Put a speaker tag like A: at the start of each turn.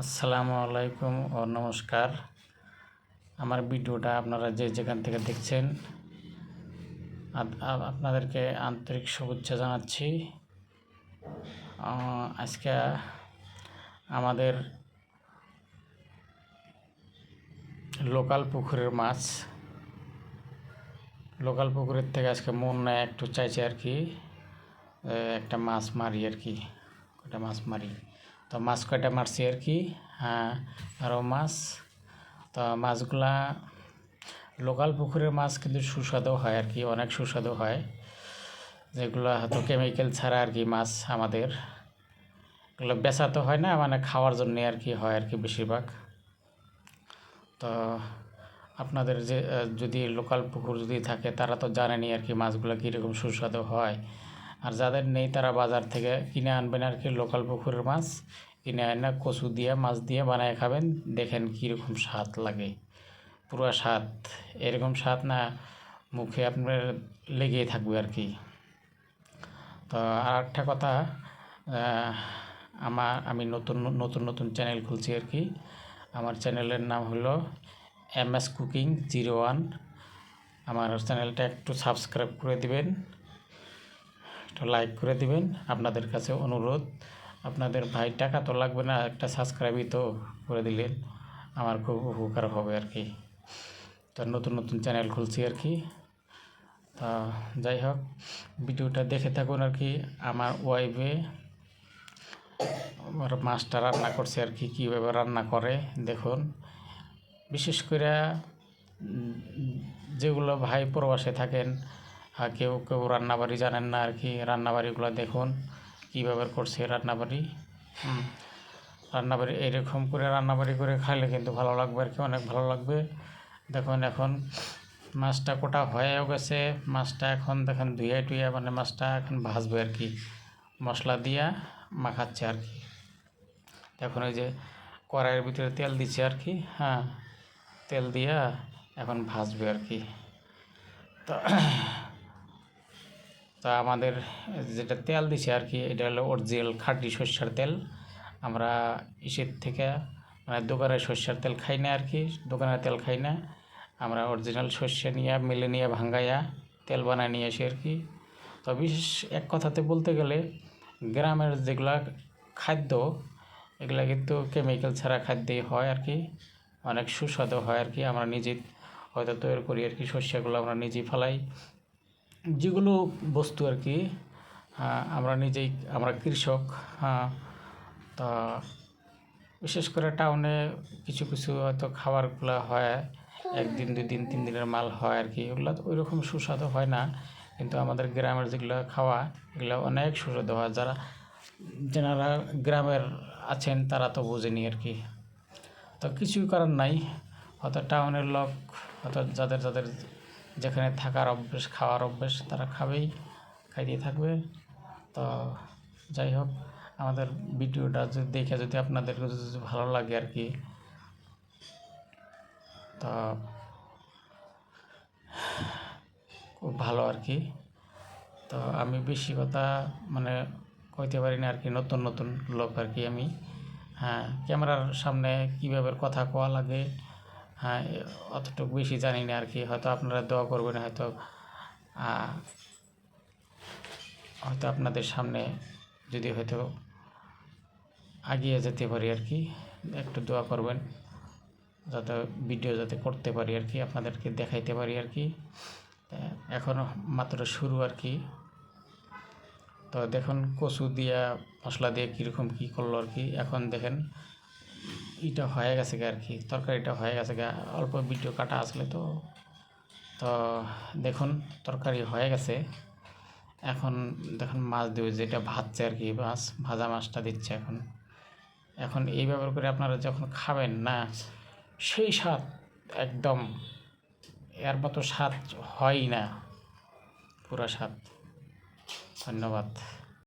A: আসসালামু আলাইকুম ও নমস্কার। আমার ভিডিওটা আপনারা যে যেখান থেকে দেখছেন আপনাদেরকে আন্তরিক শুভেচ্ছা জানাচ্ছি। আজকে আমাদের লোকাল পুকুরের থেকে আজকে মন নেয় একটু চাইছে আর কি, একটা মাছ মারি আর কি, কটা মাছ মারি। তো মাছ কয়টা মারছি আর কি, হ্যাঁ আরও মাছ। তো মাছগুলা লোকাল পুকুরের মাছ কিন্তু সুস্বাদু হয় আর কি, অনেক সুস্বাদু হয়, যেগুলো হয়তো কেমিক্যাল ছাড়া আর কি মাছ আমাদের। এগুলো বেচা তো হয় না, মানে খাওয়ার জন্যে আর কি হয় আর কি বেশিরভাগ। তো আপনাদের যে যদি লোকাল পুকুর যদি থাকে তারা তো জানেনই আর কি মাছগুলো কীরকম সুস্বাদু হয়। আর যাদের নেই তারা বাজার থেকে কিনে আনবেন আর কি লোকাল পুকুরের মাছ, কিনে আনে কচু দিয়ে মাছ দিয়ে বানায় খাবেন, দেখেন কীরকম স্বাদ লাগে। পুরো স্বাদ, এরকম স্বাদ না মুখে আপনার লেগেই থাকবে আর কি। তো আর একটা কথা, আমি নতুন চ্যানেল খুলছি আর কি। আমার চ্যানেলের নাম হলো MS Cooking 01। আমার চ্যানেলটা একটু সাবস্ক্রাইব করে দিবেন, একটু লাইক করে দিবেন, আপনাদের কাছে অনুরোধ। আপনাদের ভাই টাকা তো লাগবে না, একটা সাবস্ক্রাইবই তো করে দিলেন আমার খুব উপকার হবে আর কি। তো নতুন চ্যানেল খুলছি আর কি। তা যাই হোক, ভিডিওটা দেখে থাকুন আর কি। আমার ওয়াইফে আমার মাছটা রান্না করছে আর কি, কীভাবে রান্না করে দেখুন। বিশেষ করে যেগুলো ভাই প্রবাসে থাকেন, কেউ রান্নাবাড়ি জানেন না আর কি, রান্নাবাড়িগুলো দেখুন কীভাবে করছে রান্নাবাড়ি। রান্নাবাড়ি এরকম করে রান্নাবাড়ি করে খাইলে কিন্তু ভালো লাগবে আর কি, অনেক ভালো লাগবে। দেখুন এখন মাছটা কোটা হয়েও গেছে, মাছটা এখন দেখেন ধুয়ে টুয়ে মানে মাছটা এখন ভাজবে আর কি, মশলা দিয়া মাখাচ্ছে আর কি। এখন ওই যে কড়াইয়ের ভিতরে তেল দিচ্ছে আর কি, হ্যাঁ তেল দিয়া এখন ভাজবে আর কি। তো আমাদের যেটা তেল দিছে আর কি, এটা হলো অরিজিনাল খাঁটি সর্ষের তেল। আমরা ইসের থেকে মানে দোকানের সর্ষের তেল খাই না আর কি, দোকানের তেল খাই না, আমরা অরিজিনাল সর্ষে নিয়ে মিলে নিয়ে ভাঙ্গাইয়া তেল বানায় নিয়ে আসি আর কি। তো বিশেষ এক কথাতে বলতে গেলে গ্রামের যেগুলা খাদ্য, এগুলা কিন্তু কেমিক্যাল ছাড়া খাদ্যই হয় আর কি, অনেক সুস্বাদু হয় আর কি। আমরা নিজে হয়তো তৈরি করি আর কি, সর্ষেগুলো আমরা নিজেই ফেলাই, যেগুলো বস্তু আর কি আমরা কৃষক। হ্যাঁ, তা বিশেষ করে টাউনে কিছু হয়তো খাবারগুলো হয়, একদিন 2 দিন 3 দিনের মাল হয় আর কি, ওগুলো ওই রকম সুস্বাদু হয় না। কিন্তু আমাদের গ্রামের যেগুলো খাওয়া, এগুলো অনেক সুস্বাদু হয়। যারা গ্রামের আছেন তারা তো বোঝেনি আর কি। তো কিছুই করার নাই, হয়তো টাউনের লোক, হয়তো যাদের যেখানে থাকার অভ্যেস, খাওয়ার অভ্যেস, তারা খাইতেই থাকবে। তো যাই হোক, আমাদের ভিডিওটা দেখে যদি আপনাদের যদি ভালো লাগে আর কি, তো খুব ভালো আর কি। তো আমি বেশি কথা মানে কইতে পারি না আর কি, নতুন লোক আর কি আমি। হ্যাঁ, ক্যামেরার সামনে কীভাবে কথা কওয়া লাগে, হ্যাঁ অতটুকু বেশি জানি না আর কি। হয়তো আপনারা দোয়া করবেন, হয়তো আপনাদের সামনে যদি হয়তো এগিয়ে যেতে পারি আর কি, একটু দোয়া করবেন যাতে ভিডিও যাতে করতে পারি আর কি, আপনাদেরকে দেখাইতে পারি আর কি। এখনও মাত্র শুরু আর কি। তো দেখুন কচু দিয়া মশলা দিয়ে কীরকম কী করলো আর কি। এখন দেখেন এটা হয়ে গেছে আর কি, তরকারিটা হয়ে গেছে, অল্প ভিডিও কাটা আসলে তো। তো দেখুন তরকারি হয়ে গেছে, এখন দেখুন মাছ দেবে যেটা ভাজছে আর কি, ভাজা মাছটা দিচ্ছে এখন এই ব্যবহার করে আপনারা যখন খাবেন না, সেই স্বাদ একদম, এর মতো স্বাদ হয়ই না, পুরো স্বাদ। ধন্যবাদ।